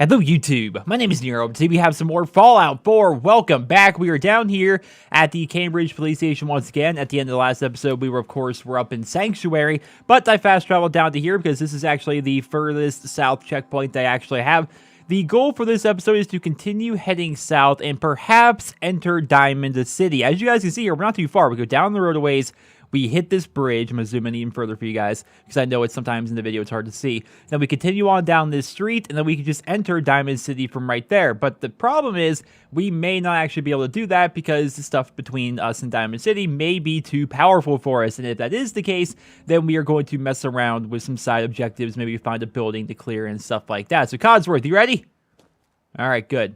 Hello YouTube, my name is Nero. Today we have some more Fallout 4. Welcome back. We are down here at the Cambridge police station once again. At the end of the last episode, we were up in Sanctuary, but I fast traveled down to here because this is actually the furthest south checkpoint I actually have. The goal for this episode is to continue heading south and perhaps enter Diamond City. As you guys can see here, we're not too far. We go down the road a ways. We hit this bridge. I'm going to zoom in even further for you guys because I know it's sometimes in the video it's hard to see. Then we continue on down this street, and then we can just enter Diamond City from right there. But the problem is we may not actually be able to do that because the stuff between us and Diamond City may be too powerful for us. And if that is the case, then we are going to mess around with some side objectives, maybe find a building to clear and stuff like that. So Codsworth, you ready? All right, good.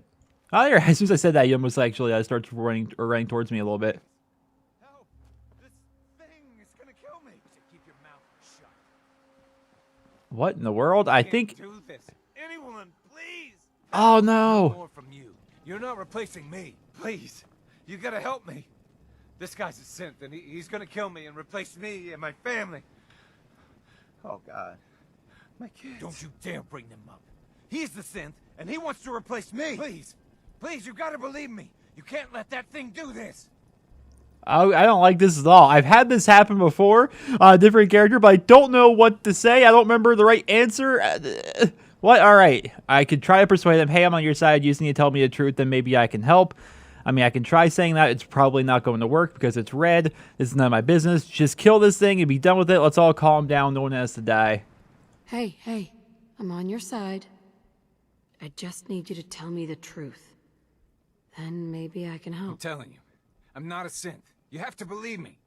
Oh, there. As soon as I said that, you almost actually started running towards me a little bit. What in the world? I think. Do this. Anyone, please. Oh no! More from you. You're not replacing me. Please, you gotta help me. This guy's a synth, and he's gonna kill me and replace me and my family. Oh God, my kids. Don't you dare bring them up. He's the synth, and he wants to replace me. Please, please, you gotta believe me. You can't let that thing do this. I don't like this at all. I've had this happen before, different character, but I don't know what to say. I don't remember the right answer. What? All right. I could try to persuade them, hey, I'm on your side. You just need to tell me the truth, then maybe I can help. I mean, I can try saying that. It's probably not going to work because it's red. This is none of my business. Just kill this thing and be done with it. Let's all calm down. No one has to die. Hey, I'm on your side. I just need you to tell me the truth. Then maybe I can help. I'm telling you, I'm not a synth. You have to believe me.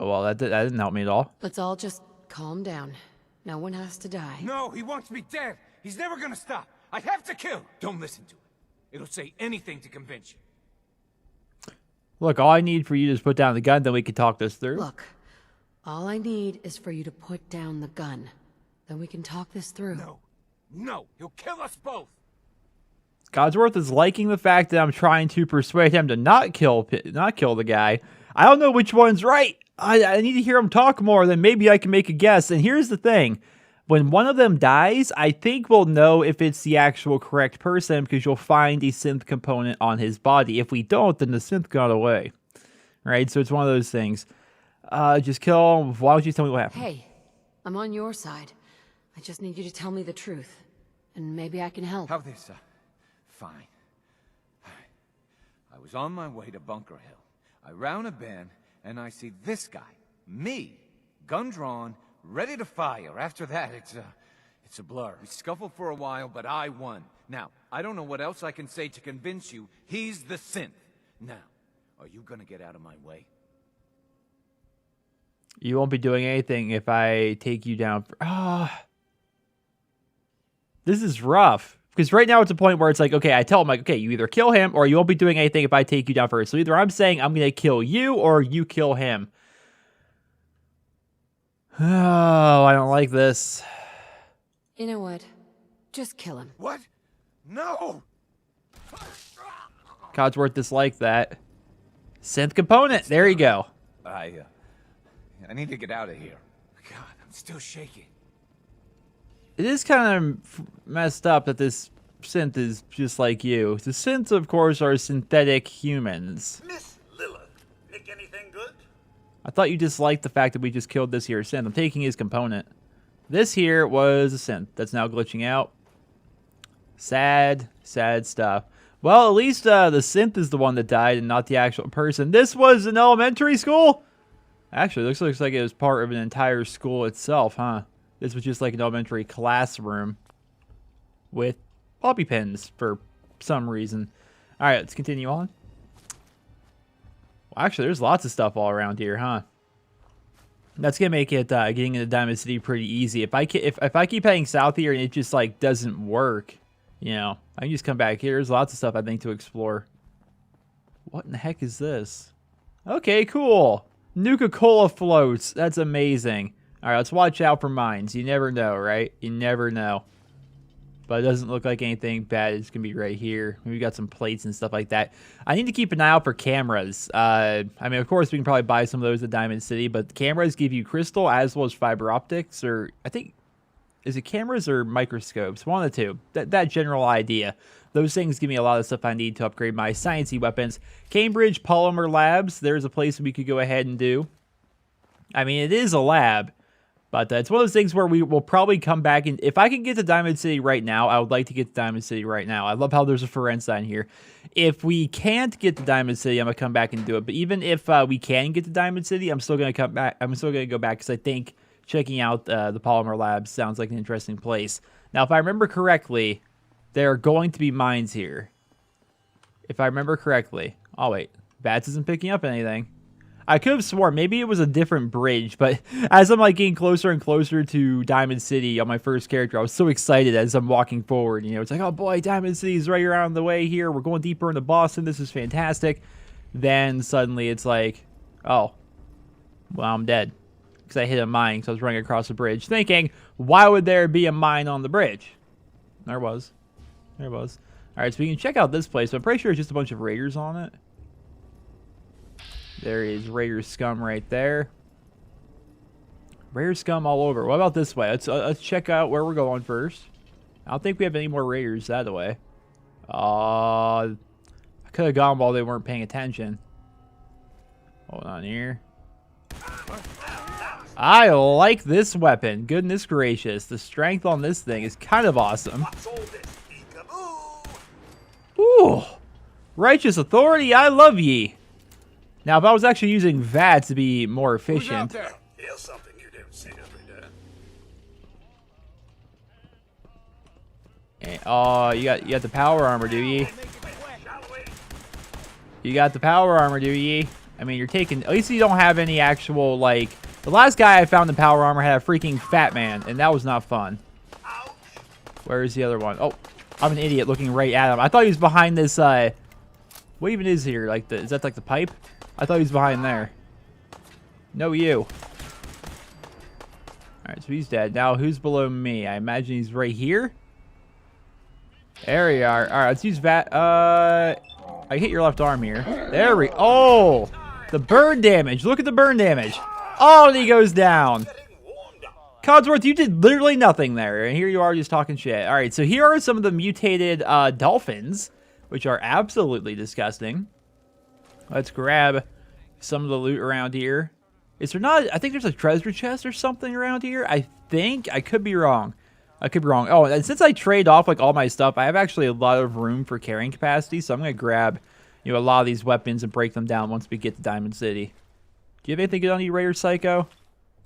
Oh, well, that didn't help me at all. Let's all just calm down. No one has to die. No, he wants me dead. He's never gonna stop. I have to kill. Don't listen to it. It'll say anything to convince you. Look, all I need for you is put down the gun, then we can talk this through. Look, all I need is for you to put down the gun. Then we can talk this through. No, he'll kill us both. Codsworth is liking the fact that I'm trying to persuade him to not kill the guy. I don't know which one's right. I need to hear him talk more, then maybe I can make a guess. And here's the thing. When one of them dies, I think we'll know if it's the actual correct person because you'll find a synth component on his body. If we don't, then the synth got away. Right? So it's one of those things. Just kill him. Why don't you tell me what happened? Hey, I'm on your side. I just need you to tell me the truth. And maybe I can help. How this, Fine. I was on my way to Bunker Hill. I round a bend, and I see this guy, me, gun drawn, ready to fire. After that, it's a blur. We scuffled for a while, but I won. Now, I don't know what else I can say to convince you he's the synth. Now, are you gonna get out of my way? You won't be doing anything if I take you down. This is rough. Because right now it's a point where it's like, okay, I tell him, like, okay, you either kill him or you won't be doing anything if I take you down first. So either I'm saying I'm going to kill you or you kill him. Oh, I don't like this. You know what? Just kill him. What? No! Codsworth disliked that. Synth component. There you go. I need to get out of here. God, I'm still shaking. It is kind of messed up that this synth is just like you. The synths, of course, are synthetic humans. Miss Lilith, pick anything good? I thought you disliked the fact that we just killed this here synth. I'm taking his component. This here was a synth that's now glitching out. Sad, sad stuff. Well, at least the synth is the one that died and not the actual person. This was an elementary school? Actually, looks like it was part of an entire school itself, huh? This was just like an elementary classroom with bobby pins for some reason. All right, let's continue on. Well, actually, there's lots of stuff all around here, huh? That's gonna make it getting into Diamond City pretty easy. If I keep heading south here and it just like doesn't work, you know, I can just come back here. There's lots of stuff I think to explore. What in the heck is this? Okay, cool. Nuka-Cola floats. That's amazing. All right, let's watch out for mines. You never know, right? You never know. But it doesn't look like anything bad is going to be right here. We got some plates and stuff like that. I need to keep an eye out for cameras. I mean, of course, we can probably buy some of those at Diamond City, but cameras give you crystal as well as fiber optics, or I think is it cameras or microscopes? One of the two. That general idea. Those things give me a lot of stuff I need to upgrade my sciencey weapons. Cambridge Polymer Labs. There's a place we could go ahead and do. I mean, it is a lab, but it's one of those things where we will probably come back. And if I can get to Diamond City right now, I would like to get to Diamond City right now. I love how there's a Forenstein here. If we can't get to Diamond City, I'm going to come back and do it. But even if we can get to Diamond City, I'm still going to come back. I'm still going to go back because I think checking out the Polymer Labs sounds like an interesting place. Now, if I remember correctly, there are going to be mines here. If I remember correctly. Oh, wait. Bats isn't picking up anything. I could have sworn maybe it was a different bridge, but as I'm like getting closer and closer to Diamond City on my first character, I was so excited as I'm walking forward. You know, it's like, oh boy, Diamond City is right around the way here. We're going deeper into Boston. This is fantastic. Then suddenly it's like, oh, well, I'm dead. Because I hit a mine because I was running across the bridge thinking, why would there be a mine on the bridge? There was. There was. All right, so we can check out this place. I'm pretty sure it's just a bunch of raiders on it. There is Raider scum right there. Raider scum all over. What about this way? Let's check out where we're going first. I don't think we have any more raiders that way. I could have gone while they weren't paying attention. Hold on here. I like this weapon. Goodness gracious. The strength on this thing is kind of awesome. Ooh. Righteous authority, I love ye. Now, if I was actually using VATS to be more efficient. Here's something you don't see every day. Oh, you got the power armor, do ye? You got the power armor, do ye? I mean, you're taking. At least you don't have any actual like. The last guy I found in power armor had a freaking fat man, and that was not fun. Where is the other one? Oh, I'm an idiot looking right at him. I thought he was behind this. What even is here? Like is that like the pipe? I thought he was behind there. No, you. Alright, so he's dead. Now, who's below me? I imagine he's right here. There we are. Alright, let's use VAT. I hit your left arm here. There we... Oh! The burn damage. Look at the burn damage. Oh, and he goes down. Codsworth, you did literally nothing there. And here you are just talking shit. Alright, so here are some of the mutated dolphins, which are absolutely disgusting. Let's grab some of the loot around here. Is there not... I think there's a treasure chest or something around here. I think. I could be wrong. I could be wrong. Oh, and since I trade off like all my stuff, I have actually a lot of room for carrying capacity. So I'm going to grab, you know, a lot of these weapons and break them down once we get to Diamond City. Do you have anything good on you, Raider Psycho?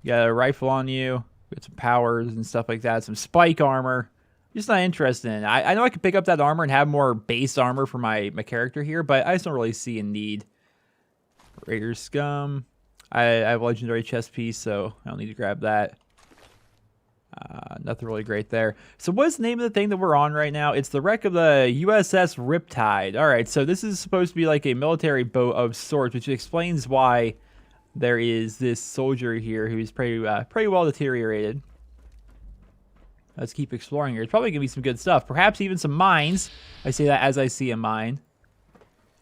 You got a rifle on you. Got some powers and stuff like that. Some spike armor. Just not interested in it. I know I could pick up that armor and have more base armor for my character here, but I just don't really see a need. Raider scum. I have a legendary chest piece, so I don't need to grab that. Nothing really great there. So what's the name of the thing that we're on right now? It's the wreck of the USS RIPTIDE. All right, so this is supposed to be like a military boat of sorts, which explains why there is this soldier here who's pretty well deteriorated. Let's keep exploring here. It's probably going to be some good stuff. Perhaps even some mines. I say that as I see a mine.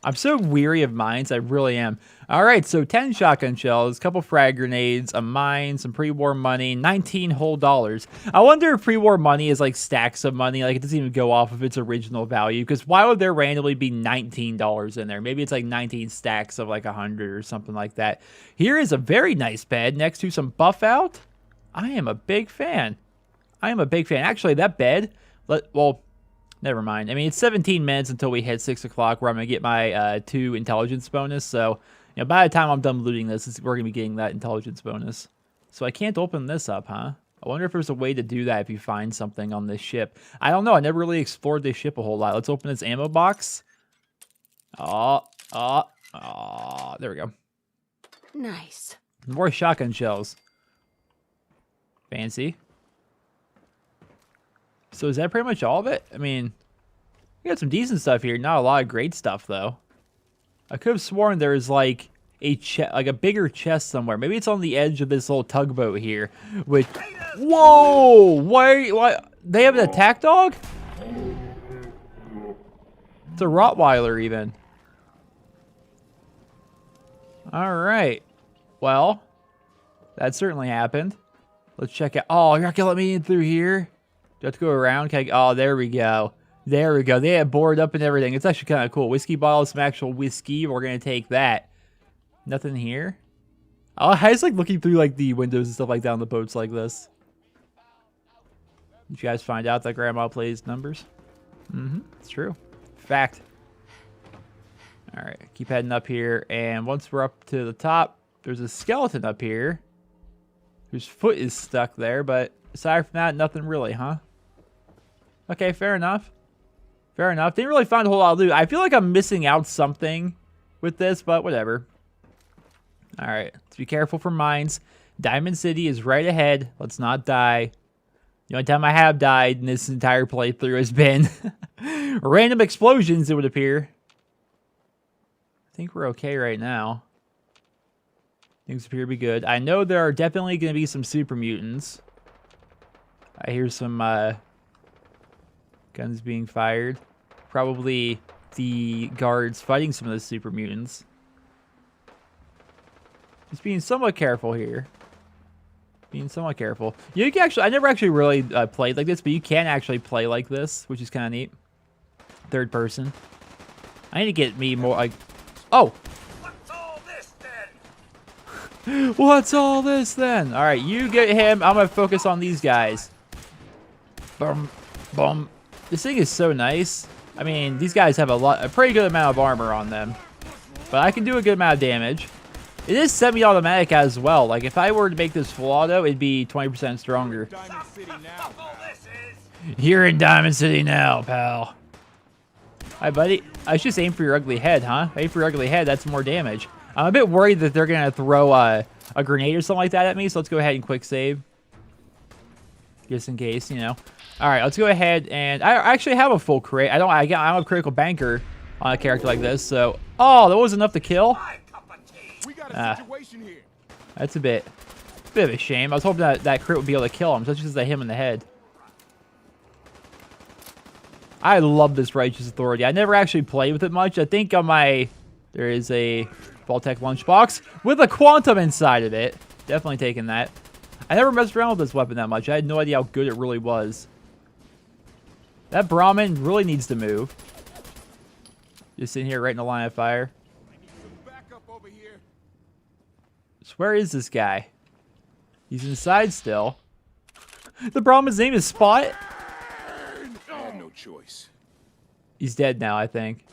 I'm so weary of mines. I really am. All right, so 10 shotgun shells, a couple frag grenades, a mine, some pre-war money, 19 whole dollars. I wonder if pre-war money is like stacks of money. Like it doesn't even go off of its original value. Because why would there randomly be $19 in there? Maybe it's like 19 stacks of like 100 or something like that. Here is a very nice bed next to some buff out. I am a big fan. I am a big fan. Actually, that bed, well, never mind. I mean, it's 17 minutes until we hit 6 o'clock where I'm going to get my 2 intelligence bonus. So, you know, by the time I'm done looting this, we're going to be getting that intelligence bonus. So I can't open this up, huh? I wonder if there's a way to do that if you find something on this ship. I don't know. I never really explored this ship a whole lot. Let's open this ammo box. There we go. Nice. More shotgun shells. Fancy. So is that pretty much all of it? I mean, we got some decent stuff here. Not a lot of great stuff, though. I could have sworn there was like a bigger chest somewhere. Maybe it's on the edge of this little tugboat here. Which, whoa! Why? They have an attack dog? It's a Rottweiler, even. All right. Well, that certainly happened. Let's check it. Oh, you're not gonna let me in through here? Do I have to go around? Okay. Oh, there we go. There we go. They had boarded up and everything. It's actually kind of cool. Whiskey bottles, some actual whiskey. We're gonna take that. Nothing here. Oh, I just like looking through like the windows and stuff like that on the boats like this. Did you guys find out that Grandma plays numbers? Mm-hmm. It's true. Fact. All right. Keep heading up here, and once we're up to the top, there's a skeleton up here whose foot is stuck there. But aside from that, nothing really, huh? Okay, fair enough. Fair enough. Didn't really find a whole lot of loot. I feel like I'm missing out something with this, but whatever. All right, let's be careful for mines. Diamond City is right ahead. Let's not die. The only time I have died in this entire playthrough has been random explosions, it would appear. I think we're okay right now. Things appear to be good. I know there are definitely going to be some super mutants. I hear some guns being fired. Probably the guards fighting some of the super mutants. Just being somewhat careful here. Being somewhat careful. You can actually, I never actually really played like this, but you can actually play like this, which is kind of neat. Third person. I need to get me more like. Oh. What's all this then? What's all this then? All right, you get him. I'm gonna focus on these guys. Boom, boom. This thing is so nice. I mean, these guys have a pretty good amount of armor on them, but I can do a good amount of damage. It is semi-automatic as well. Like, if I were to make this full auto, it'd be 20% stronger. You're in Diamond City now, pal. Hi, buddy. I should just aim for your ugly head, huh? Aim for your ugly head, that's more damage. I'm a bit worried that they're going to throw a grenade or something like that at me, so let's go ahead and quick save. Just in case, you know. All right, let's go ahead and... I actually have a full crit. I'm a critical banker on a character like this, so... Oh, that was enough to kill? That's a bit of a shame. I was hoping that crit would be able to kill him, just because I hit him in the head. I love this Righteous Authority. I never actually played with it much. I think on my... There is a Vault-Tec lunchbox with a quantum inside of it. Definitely taking that. I never messed around with this weapon that much. I had no idea how good it really was. That Brahmin really needs to move. Just sitting here right in the line of fire. So where is this guy? He's inside still. The Brahmin's name is Spot? I had no choice. He's dead now, I think.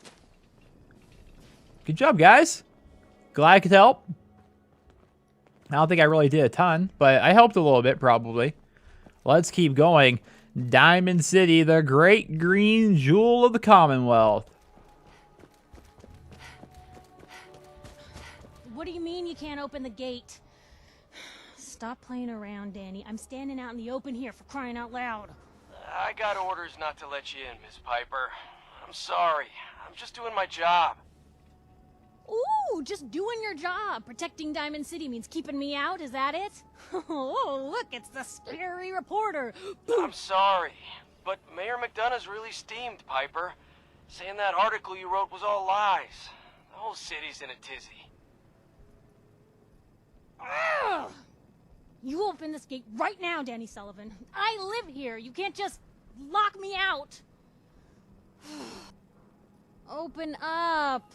Good job, guys. Glad I could help. I don't think I really did a ton, but I helped a little bit, probably. Let's keep going. Diamond City, the great green jewel of the Commonwealth. What do you mean you can't open the gate? Stop playing around, Danny. I'm standing out in the open here, for crying out loud. I got orders not to let you in, Miss Piper. I'm sorry. I'm just doing my job. Ooh, just doing your job. Protecting Diamond City means keeping me out, is that it? Oh, look, it's the scary reporter. I'm sorry, but Mayor McDonough's really steamed, Piper. Saying that article you wrote was all lies. The whole city's in a tizzy. Ugh. You open this gate right now, Danny Sullivan. I live here. You can't just lock me out. Open up.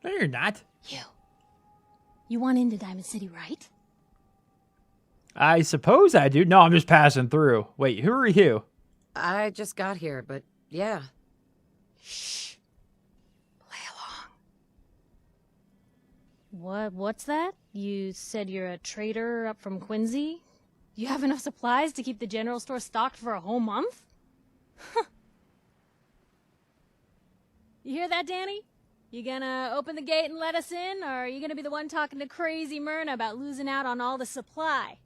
No, you're not. You want into Diamond City, right? I suppose I do. No, I'm just passing through. Wait, who are you? I just got here, but yeah. Shh. Play along. What's that? You said you're a trader up from Quincy? You have enough supplies to keep the general store stocked for a whole month? You hear that, Danny? You gonna open the gate and let us in, or are you gonna be the one talking to crazy Myrna about losing out on all the supply?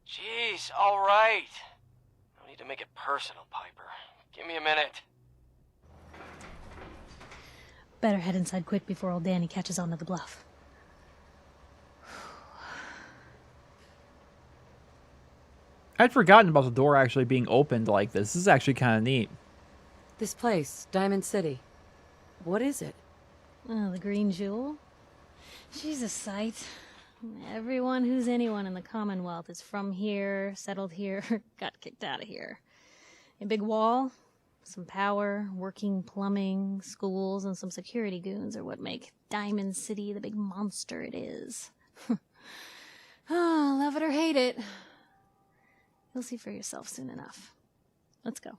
Jeez, all right. No need to make it personal, Piper. Give me a minute. Better head inside quick before old Danny catches on to the bluff. I'd forgotten about the door actually being opened like this. This is actually kind of neat. This place, Diamond City. What is it? Oh, the green jewel? She's a sight. Everyone who's anyone in the Commonwealth is from here, settled here, got kicked out of here. A big wall, some power, working plumbing, schools, and some security goons are what make Diamond City the big monster it is. Oh, love it or hate it. You'll see for yourself soon enough. Let's go.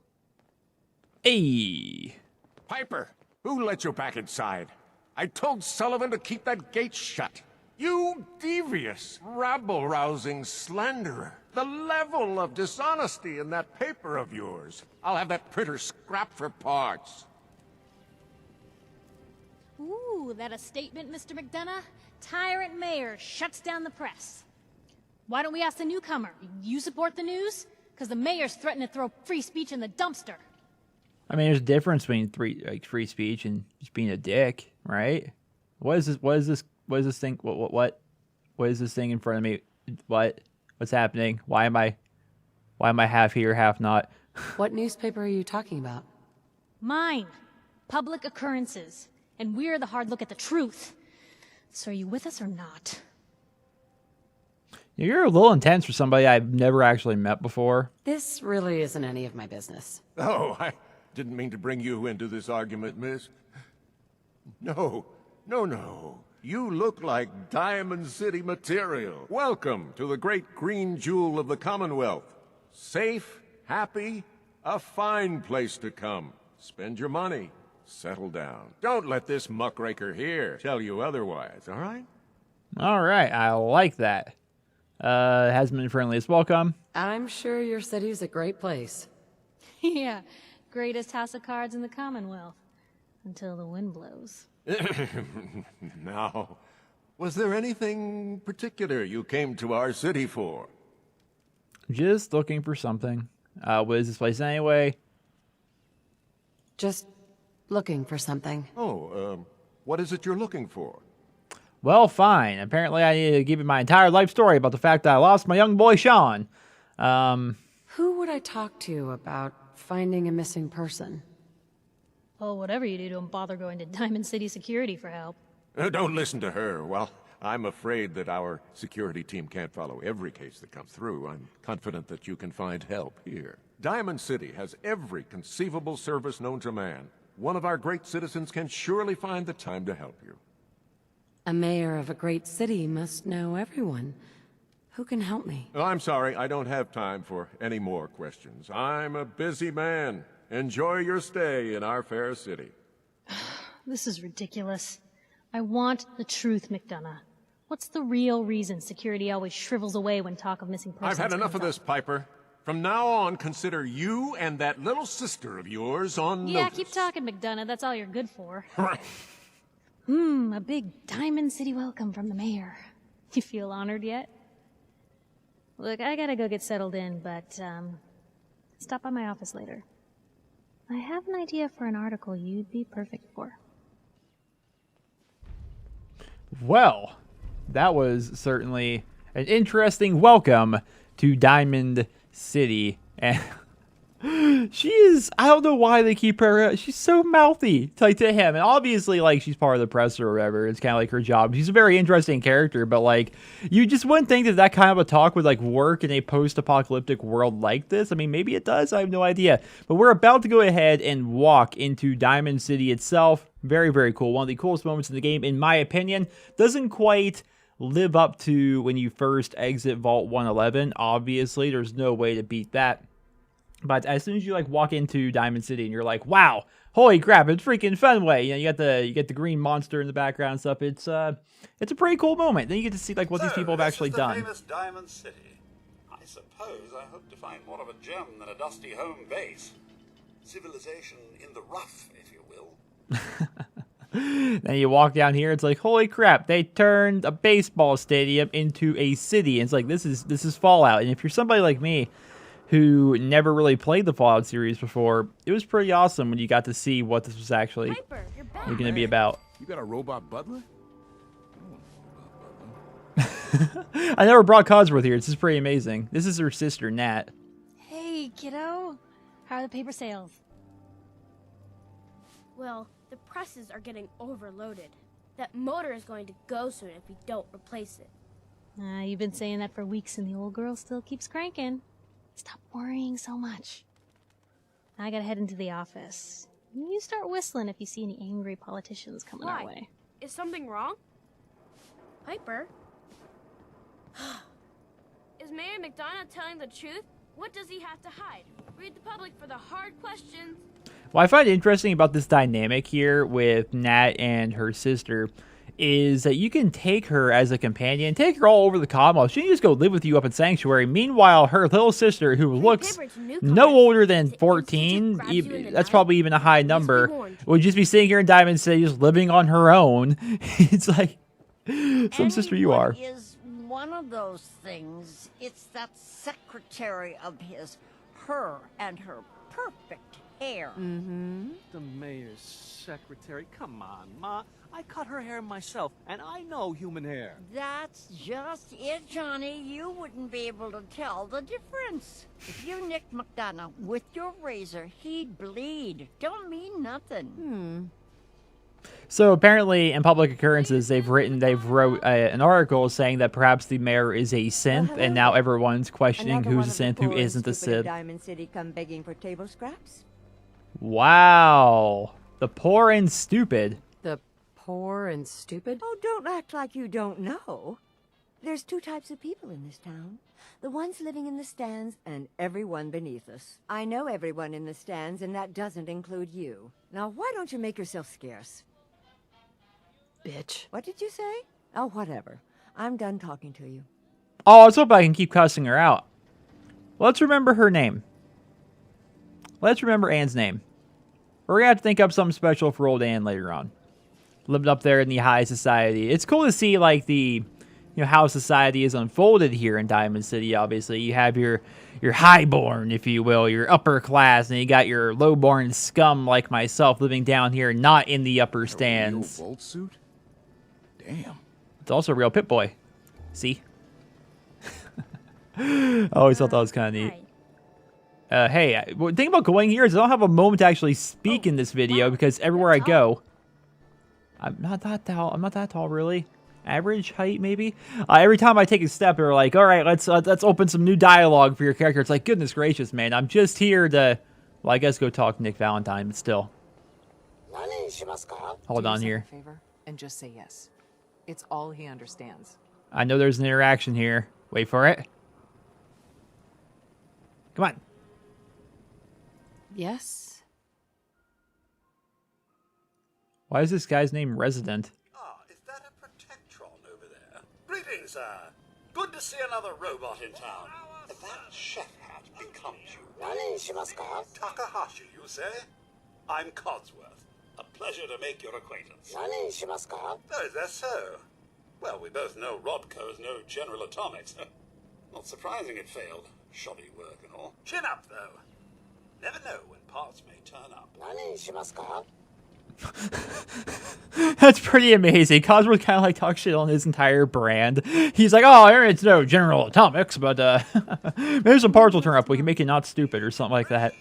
Hey. Piper, who let you back inside? I told Sullivan to keep that gate shut. You devious, rabble-rousing slanderer. The level of dishonesty in that paper of yours. I'll have that printer scrapped for parts. Ooh, that a statement, Mr. McDonough? Tyrant mayor shuts down the press. Why don't we ask the newcomer? You support the news? Because the mayor's threatened to throw free speech in the dumpster. I mean, there's a difference between free speech and just being a dick, right? What is this thing? What is this thing in front of me? What's happening? Why am I half here, half not? What newspaper are you talking about? Mine. Public occurrences. And we're the hard look at the truth. So are you with us or not? You're a little intense for somebody I've never actually met before. This really isn't any of my business. Oh, I didn't mean to bring you into this argument, miss. No. You look like Diamond City material. Welcome to the great green jewel of the Commonwealth. Safe, happy, a fine place to come. Spend your money. Settle down. Don't let this muckraker here tell you otherwise, all right? All right, I like that. Hasn't been friendliest welcome. I'm sure your city's a great place. Yeah, greatest house of cards in the Commonwealth. Until the wind blows. Now, was there anything particular you came to our city for? Just looking for something. What is this place anyway? Just looking for something. Oh, what is it you're looking for? Well, fine. Apparently, I need to give you my entire life story about the fact that I lost my young boy, Sean. Who would I talk to about finding a missing person? Well, whatever you do, don't bother going to Diamond City Security for help. Don't listen to her. Well, I'm afraid that our security team can't follow every case that comes through. I'm confident that you can find help here. Diamond City has every conceivable service known to man. One of our great citizens can surely find the time to help you. A mayor of a great city must know everyone. Who can help me? Oh, I'm sorry, I don't have time for any more questions. I'm a busy man. Enjoy your stay in our fair city. This is ridiculous. I want the truth, McDonough. What's the real reason security always shrivels away when talk of missing persons I've had enough of comes this, Piper. From now on, consider you and that little sister of yours on Yeah, notice. keep talking, McDonough. That's all you're good for. A big Diamond City welcome from the mayor. You feel honored yet? Look, I gotta go get settled in, but, stop by my office later. I have an idea for an article you'd be perfect for. Well, that was certainly an interesting welcome to Diamond City. And she is, I don't know why they keep her, she's so mouthy to him. And obviously, like, she's part of the press or whatever. It's kind of like her job. She's a very interesting character, but, like, you just wouldn't think that that kind of a talk would, like, work in a post-apocalyptic world like this. I mean, maybe it does. I have no idea. But we're about to go ahead and walk into Diamond City itself. Very, very cool. One of the coolest moments in the game, in my opinion. Doesn't quite live up to when you first exit Vault 111. Obviously, there's no way to beat that. But as soon as you like walk into Diamond City and you're like, wow, holy crap, it's freaking Fenway. You know, you get the green monster in the background and stuff. It's a pretty cool moment. Then you get to see like what these people have actually done. Famous Diamond City. I suppose I hope to find more of a gem than a dusty home base. Civilization in the rough, if you will. Then you walk down here, it's like, holy crap, they turned a baseball stadium into a city. And it's like, this is Fallout. And if you're somebody like me who never really played the Fallout series before, it was pretty awesome when you got to see what this was actually going to be about. You got a robot butler? I never brought Codsworth here. This is pretty amazing. This is her sister, Nat. Hey, kiddo. How are the paper sales? Well, the presses are getting overloaded. That motor is going to go soon if we don't replace it. You've been saying that for weeks and the old girl still keeps cranking. Stop worrying so much. I gotta head into the office. You start whistling if you see any angry politicians coming our way. Is something wrong? Piper? Is Mayor McDonough telling the truth? What does he have to hide? Read the public for the hard questions. What I find interesting about this dynamic here with Nat and her sister is that you can take her as a companion, take her all over the Commonwealth. She can just go live with you up in Sanctuary. Meanwhile, her little sister, who looks no older than 14, that's probably even a high number, would just be sitting here in Diamond City just living on her own. It's like, some sister you are. Is one of those things. It's that secretary of his, her and her perfect hair. The mayor's secretary. Come on, Ma. I cut her hair myself, and I know human hair. That's just it, Johnny. You wouldn't be able to tell the difference. If you nicked McDonough with your razor, he'd bleed. Don't mean nothing. So apparently, in public occurrences, they've wrote an article saying that perhaps the mayor is a synth, and now everyone's questioning who's a synth, who isn't a synth. Diamond City come begging for table scraps? Wow, the poor and stupid. The poor and stupid? Oh, don't act like you don't know. There's two types of people in this town. The ones living in the stands and everyone beneath us. I know everyone in the stands, and that doesn't include you. Now, why don't you make yourself scarce? Bitch. What did you say? Oh, whatever. I'm done talking to you. Oh, let's hope I can keep cussing her out. Let's remember her name. Let's remember Anne's name. We're going to have to think up something special for old Anne later on. Living up there in the high society. It's cool to see, like, the, how society is unfolded here in Diamond City, obviously. You have your highborn, if you will, your upper class, and you got your lowborn scum like myself living down here, not in the upper stands. A real Volt suit? Damn. It's also a real Pip-Boy. See? I always thought that was kind of neat. Hey, the thing about going here is I don't have a moment to actually speak in this video because everywhere I go, I'm not that tall. I'm not that tall, really. Average height, maybe. Every time I take a step, they're like, "All right, let's open some new dialogue for your character." It's like, goodness gracious, man! I'm just here to, well, I guess go talk to Nick Valentine, but still. Hold on here. Favor and just say yes. It's all he understands. I know there's an interaction here. Wait for it. Come on. Yes. Why is this guy's name Resident? Ah, is that a Protectron over there? Greetings, sir. Good to see another robot in town. If that chef hat becomes you. Takahashi, you say? I'm Codsworth. A pleasure to make your acquaintance. Oh, is that so? Well, we both know Rodco is no General Atomics. Not surprising it failed. Shoddy work and all. Chin up, though. Never know when parts may turn up. That's pretty amazing. Codsworth kind of like talks shit on his entire brand. He's like, oh, it's no General Atomics, but maybe some parts will turn up. We can make it not stupid or something like that.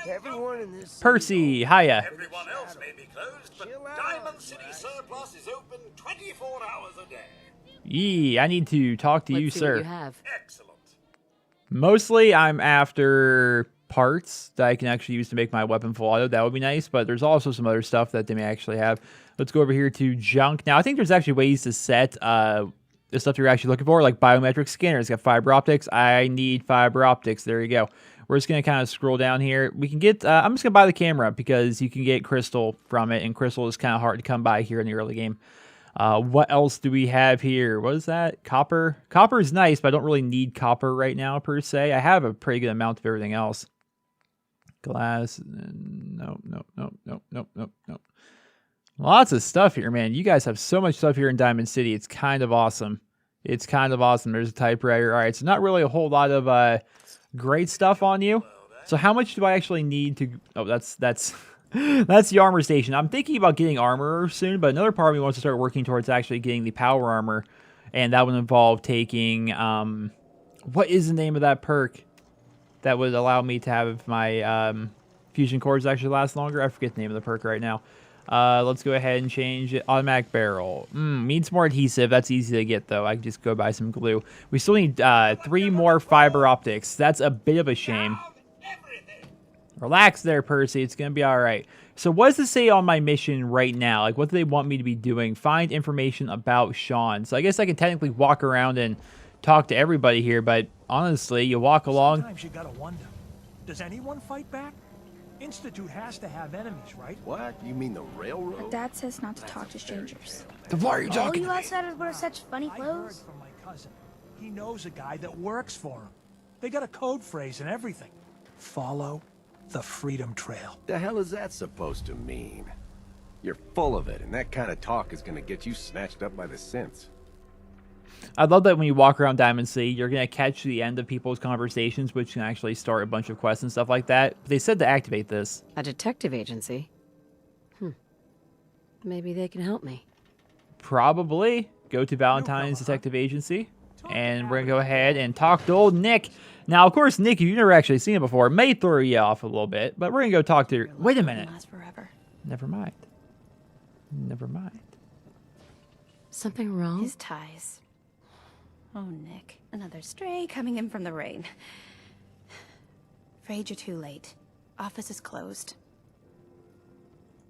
Everyone in this Percy, hiya. Everyone else may be closed, but Diamond City Surplus is open 24 hours a day. Yee, I need to talk to you, sir. What you have. Excellent. Mostly, I'm after parts that I can actually use to make my weapon full auto. That would be nice, but there's also some other stuff that they may actually have. Let's go over here to junk. Now, I think there's actually ways to set the stuff you're actually looking for, like biometric scanners. Got fiber optics. I need fiber optics. There you go. We're just going to kind of scroll down here. We can get, I'm just going to buy the camera because you can get crystal from it, and crystal is kind of hard to come by here in the early game. What else do we have here? What is that? Copper? Copper is nice, but I don't really need copper right now, per se. I have a pretty good amount of everything else. Glass. Nope. Lots of stuff here, man. You guys have so much stuff here in Diamond City. It's kind of awesome. It's kind of awesome. There's a typewriter. All right, so not really a whole lot of great stuff on you. So how much do I actually need to... Oh, that's that's the armor station. I'm thinking about getting armor soon, but another part of me wants to start working towards actually getting the power armor, and that would involve taking... what is the name of that perk that would allow me to have my fusion cores actually last longer? I forget the name of the perk right now. Let's go ahead and change it. Automatic barrel. Needs more adhesive. That's easy to get, though. I can just go buy some glue. We still need 3 more fiber optics. That's a bit of a shame. Relax there, Percy. It's going to be all right. So what does it say on my mission right now? Like, what do they want me to be doing? Find information about Sean. So I guess I can technically walk around and talk to everybody here, but honestly, you walk along. Sometimes you gotta wonder, does anyone fight back? Institute has to have enemies, right? What? You mean the railroad? But Dad says not to talk to strangers. Why are you All talking you to me? outsiders wear such funny I heard clothes. from my cousin. He knows a guy that works for him. They got a code phrase and everything. Follow the Freedom Trail. The hell is that supposed to mean? You're full of it, and that kind of talk is gonna get you snatched up by the synths. I love that when you walk around Diamond City, you're going to catch the end of people's conversations, which can actually start a bunch of quests and stuff like that. But they said to activate this. A detective agency? Maybe they can help me. Probably. Go to Valentine's Detective Agency. And we're going to go ahead and talk to old Nick. Now, of course, Nick, if you've never actually seen it before, it may throw you off a little bit. But we're going to go talk to her. Wait a minute. Last forever. Never mind. Never mind. Something wrong? His ties. Oh, Nick. Another stray coming in from the rain. Afraid you're too late. Office is closed.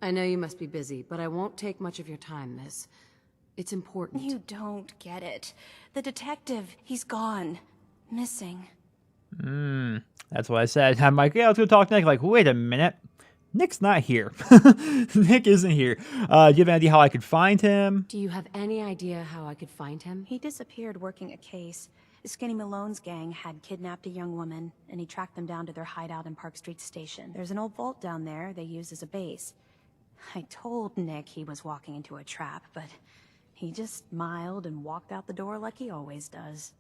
I know you must be busy, but I won't take much of your time, miss. It's important. You don't get it. The detective, he's gone. Missing. That's what I said. I'm like, yeah, let's go talk to Nick. Like, wait a minute. Nick's not here. Nick isn't here. Do you have any idea how I could find him? Do you have any idea how I could find him? He disappeared working a case. Skinny Malone's gang had kidnapped a young woman, and he tracked them down to their hideout in Park Street Station. There's an old vault down there they used as a base. I told Nick he was walking into a trap, but he just smiled and walked out the door like he always does.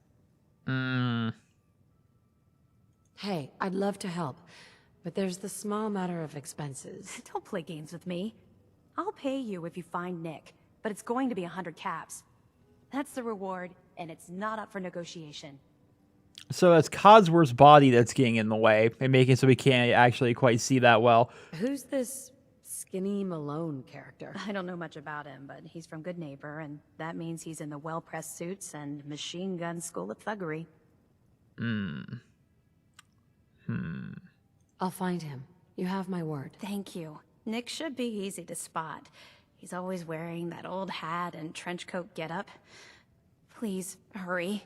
Hey, I'd love to help, but there's the small matter of expenses. Don't play games with me. I'll pay you if you find Nick, but it's going to be 100 caps. That's the reward, and it's not up for negotiation. So it's Codsworth's body that's getting in the way and making it so we can't actually quite see that well. Who's this Skinny Malone character? I don't know much about him, but he's from Good Neighbor, and that means he's in the well-pressed suits and machine gun school of thuggery. I'll find him. You have my word. Thank you. Nick should be easy to spot. He's always wearing that old hat and trench coat getup. Please, hurry.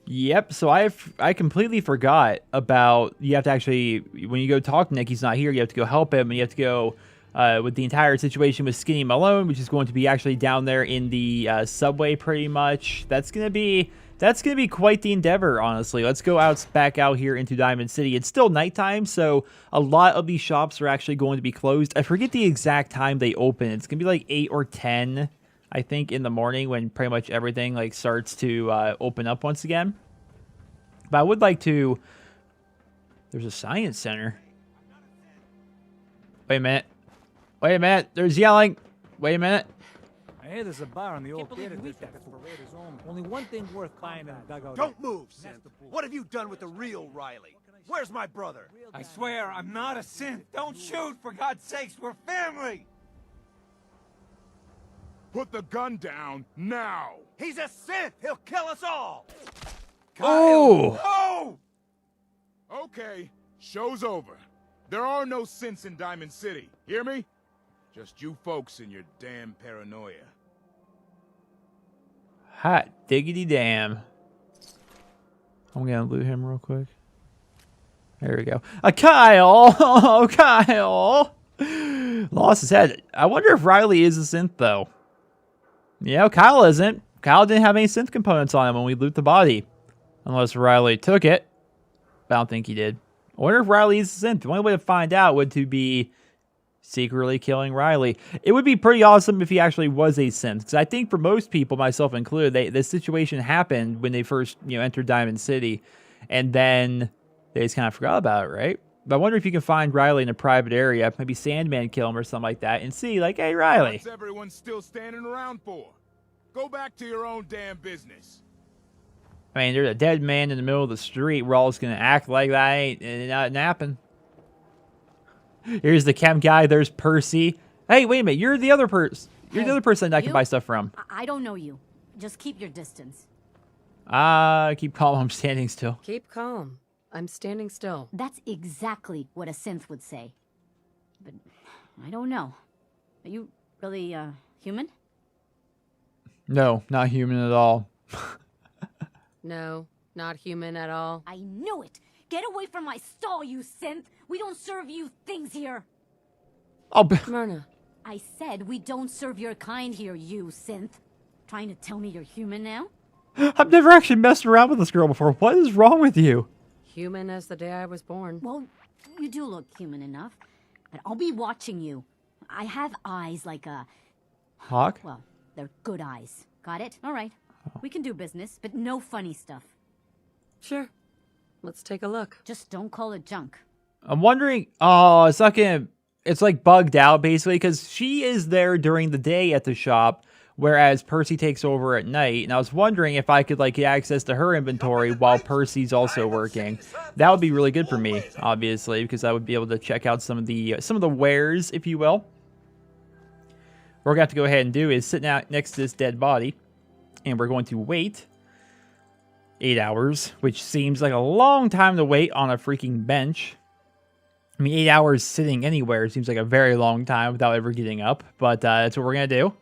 Yep, so I completely forgot about, you have to actually, when you go talk to Nick, he's not here, you have to go help him, and you have to go with the entire situation with Skinny Malone, which is going to be actually down there in the subway pretty much. That's going to be quite the endeavor, honestly. Let's go back out here into Diamond City. It's still nighttime, so a lot of these shops are actually going to be closed. I forget the exact time they open. It's going to be like 8 or 10, I think, in the morning when pretty much everything like starts to open up once again. But I would like to... There's a science center. Wait a minute. Wait a minute. There's yelling. Wait a minute. I hear there's a bar in the old theater district. Only one thing worth buying in the dugout. Don't move, synth. What have you done with the real Riley? Where's my brother? I swear, I'm not a synth. Don't shoot, for God's sakes. We're family. Put the gun down now. He's a synth. He'll kill us all. Oh! No! Okay, show's over. There are no synths in Diamond City. Hear me? Just you folks and your damn paranoia. Hot diggity damn. I'm gonna loot him real quick. There we go. Kyle! Oh, Kyle! Lost his head. I wonder if Riley is a synth, though. Yeah, Kyle isn't. Kyle didn't have any synth components on him when we loot the body. Unless Riley took it. But I don't think he did. I wonder if Riley is a synth. The only way to find out would to be secretly killing Riley. It would be pretty awesome if he actually was a synth. Because I think for most people, myself included, this situation happened when they first entered Diamond City. And then they just kind of forgot about it, right? But I wonder if you can find Riley in a private area. Maybe Sandman kill him or something like that. And see, like, hey, Riley. What's everyone still standing around for? Go back to your own damn business. I mean, there's a dead man in the middle of the street. We're all just going to act like that ain't not napping. Here's the chem guy. There's Percy. Hey, wait a minute. You're the other person. You're the Hey, other person I can you? buy stuff from. I don't know you. Just keep your distance. Keep calm. I'm standing still. Keep calm. I'm standing still. That's exactly what a synth would say. But I don't know. Are you really, human? No, not human at all. No, not human at all. I knew it! Get away from my stall, you synth! We don't serve you things here! Oh, Myrna. I said we don't serve your kind here, you synth. Trying to tell me you're human now? I've never actually messed around with this girl before. What is wrong with you? Human as the day I was born. Well, you do look human enough. But I'll be watching you. I have eyes like a... Hawk? Well, they're good eyes. Got it? All right. We can do business, but no funny stuff. Sure. Let's take a look. Just don't call it junk. I'm wondering. Oh, it's not gonna. It's like bugged out basically because she is there during the day at the shop, whereas Percy takes over at night. And I was wondering if I could like get access to her inventory while Percy's also working. That would be really good for me, obviously, because I would be able to check out some of the wares, if you will. What we're gonna have to go ahead and do is sit out next to this dead body, and we're going to wait 8 hours, which seems like a long time to wait on a freaking bench. I mean, 8 hours sitting anywhere seems like a very long time without ever getting up, but that's what we're going to do.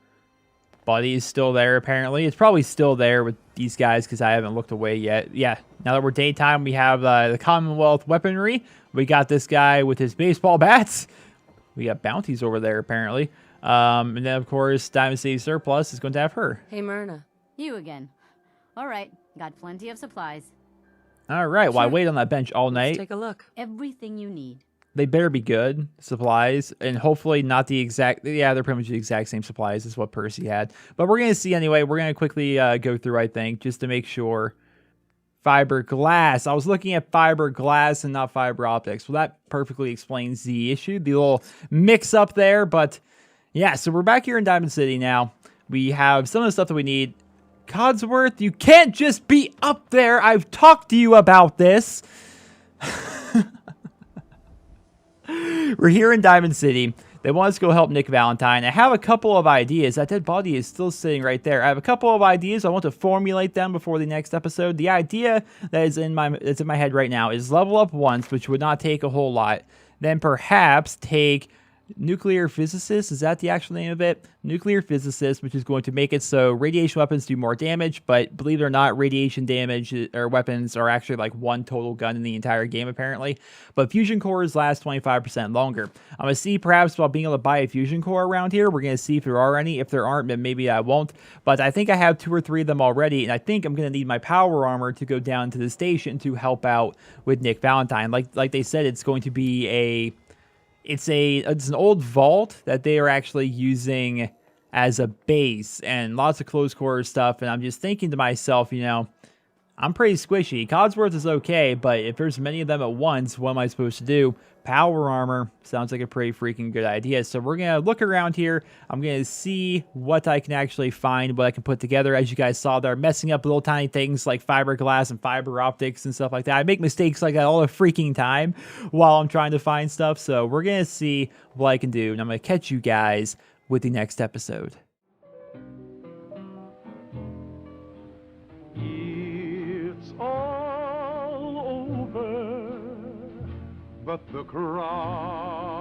Body is still there, apparently. It's probably still there with these guys because I haven't looked away yet. Yeah, now that we're daytime, we have the Commonwealth weaponry. We got this guy with his baseball bats. We got bounties over there, apparently. And then, of course, Diamond City Surplus is going to have her. Hey, Myrna. You again. All right. Got plenty of supplies. All right, well, I wait on that bench all night. Let's take a look. Everything you need. They better be good supplies, and hopefully not the exact... Yeah, they're pretty much the exact same supplies as what Percy had. But we're going to see anyway. We're going to quickly go through, I think, just to make sure. Fiberglass. I was looking at fiberglass and not fiber optics. Well, that perfectly explains the issue. The little mix-up there, but... Yeah, so we're back here in Diamond City now. We have some of the stuff that we need. Codsworth, you can't just be up there. I've talked to you about this. We're here in Diamond City. They want us to go help Nick Valentine. I have a couple of ideas. That dead body is still sitting right there. I have a couple of ideas. I want to formulate them before the next episode. The idea that's in my head right now is level up once, which would not take a whole lot. Then perhaps take nuclear physicist, is that the actual name of it? Nuclear physicist, which is going to make it so radiation weapons do more damage, but believe it or not, radiation damage or weapons are actually like one total gun in the entire game, apparently. But fusion cores last 25% longer. I'm going to see perhaps about being able to buy a fusion core around here. We're going to see if there are any. If there aren't, then maybe I won't. But I think I have 2 or 3 of them already, and I think I'm going to need my power armor to go down to the station to help out with Nick Valentine. Like they said, it's going to be it's an old vault that they are actually using as a base and lots of close quarters stuff. And I'm just thinking to myself, you know, I'm pretty squishy. Codsworth is okay, but if there's many of them at once, what am I supposed to do? Power armor sounds like a pretty freaking good idea. So we're going to look around here. I'm going to see what I can actually find, what I can put together. As you guys saw there, messing up little tiny things like fiberglass and fiber optics and stuff like that. I make mistakes like that all the freaking time while I'm trying to find stuff. So we're going to see what I can do. And I'm going to catch you guys with the next episode. It's all over, but the crowd